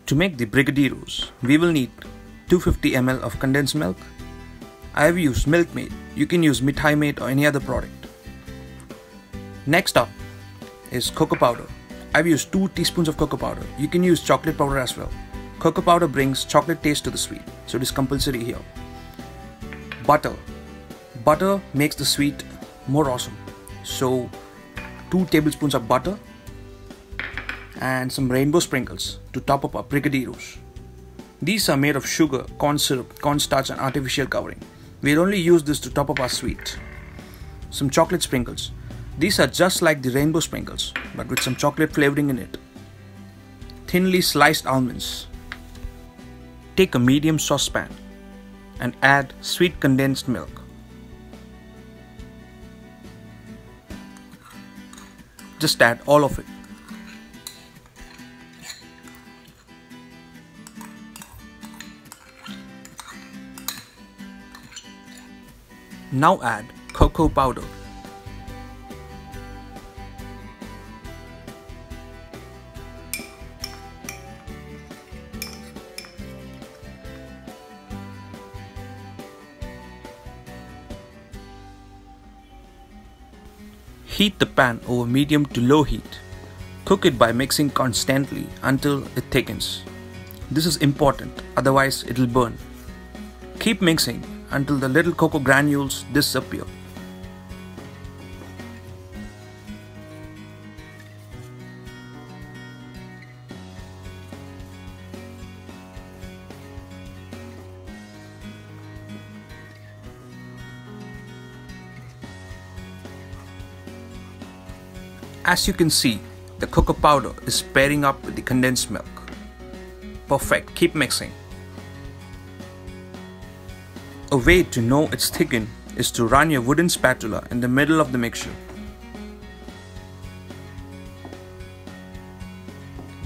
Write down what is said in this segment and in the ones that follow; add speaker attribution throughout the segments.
Speaker 1: To make the Brigadeiros, we will need 250 ml of condensed milk. I have used Milkmaid. You can use Mithai Maid or any other product. Next up is cocoa powder. I've used 2 teaspoons of cocoa powder. You can use chocolate powder as well. Cocoa powder brings chocolate taste to the sweet, so it is compulsory here. Butter. Butter makes the sweet more awesome. So 2 tablespoons of butter and some rainbow sprinkles to top up our Brigadeiros. These are made of sugar, corn syrup, cornstarch and artificial covering. We'll only use this to top up our sweet. Some chocolate sprinkles. These are just like the rainbow sprinkles, but with some chocolate flavoring in it. Thinly sliced almonds. Take a medium saucepan and add sweet condensed milk. Just add all of it. Now add cocoa powder. Heat the pan over medium to low heat. Cook it by mixing constantly until it thickens. This is important, otherwise it will burn. Keep mixing until the little cocoa granules disappear. As you can see, the cocoa powder is pairing up with the condensed milk. Perfect, keep mixing. A way to know it's thickened is to run your wooden spatula in the middle of the mixture.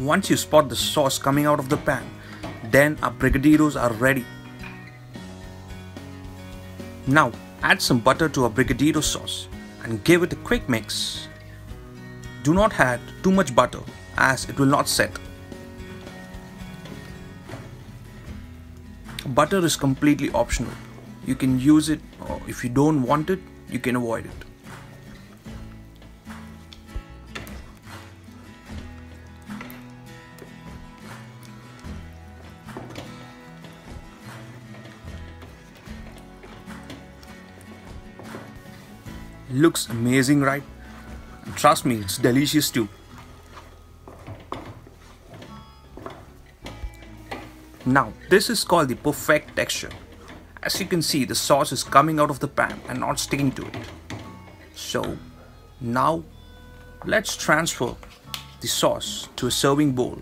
Speaker 1: Once you spot the sauce coming out of the pan, then our Brigadeiros are ready. Now add some butter to our Brigadeiro sauce and give it a quick mix. Do not add too much butter as it will not set. Butter is completely optional. You can use it, or if you don't want it, you can avoid it. Looks amazing, right? Trust me, it's delicious too. Now, this is called the perfect texture. As you can see, the sauce is coming out of the pan and not sticking to it. So, now let's transfer the sauce to a serving bowl.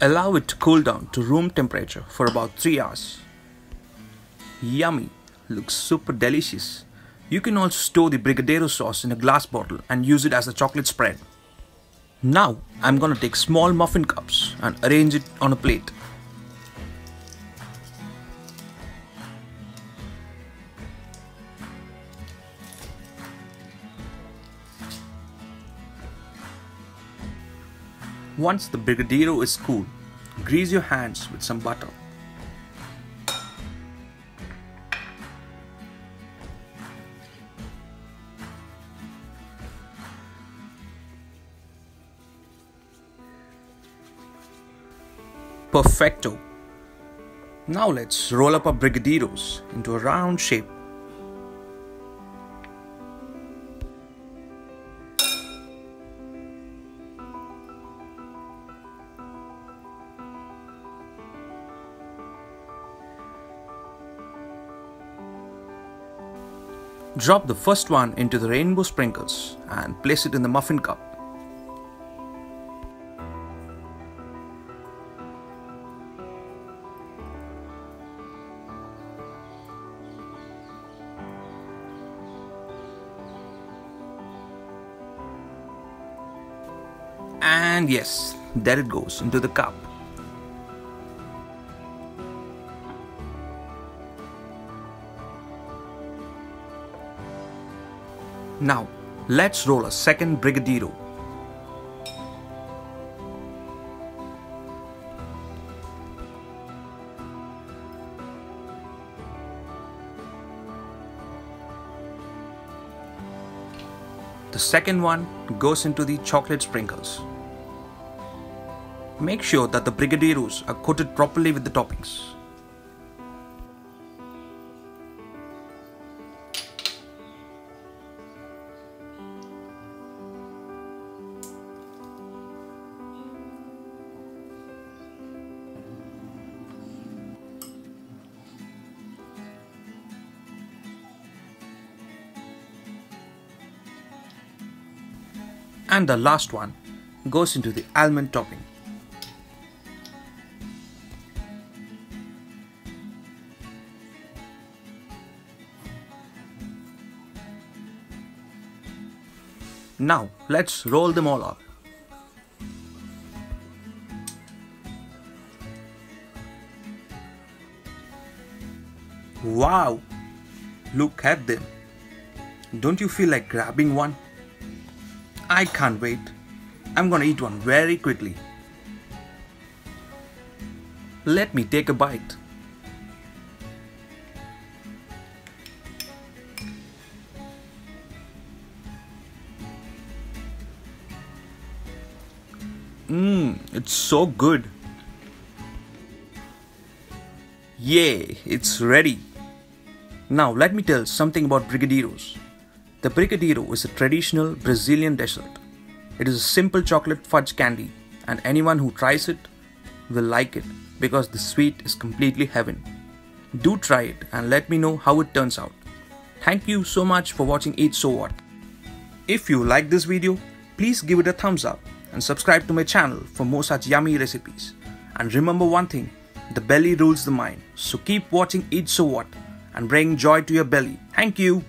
Speaker 1: Allow it to cool down to room temperature for about 3 hours. Yummy, looks super delicious. You can also store the Brigadeiro sauce in a glass bottle and use it as a chocolate spread. Now I'm gonna take small muffin cups and arrange it on a plate. Once the Brigadeiro is cool, grease your hands with some butter. Perfecto. Now let's roll up our Brigadeiros into a round shape. Drop the first one into the rainbow sprinkles and place it in the muffin cup. And yes, there it goes into the cup. Now, let's roll a second Brigadeiro. The second one goes into the chocolate sprinkles. Make sure that the Brigadeiros are coated properly with the toppings. And the last one goes into the almond topping. Now let's roll them all out. Wow! Look at them. Don't you feel like grabbing one? I can't wait. I'm gonna eat one very quickly. Let me take a bite. It's so good. Yay, it's ready. Now let me tell something about Brigadeiros. The Brigadeiro is a traditional Brazilian dessert. It is a simple chocolate fudge candy, and anyone who tries it will like it because the sweet is completely heaven. Do try it and let me know how it turns out. Thank you so much for watching Eatsowhat. If you like this video, please give it a thumbs up and subscribe to my channel for more such yummy recipes. And remember one thing, the belly rules the mind. So keep watching Eatsowhat and bring joy to your belly. Thank you.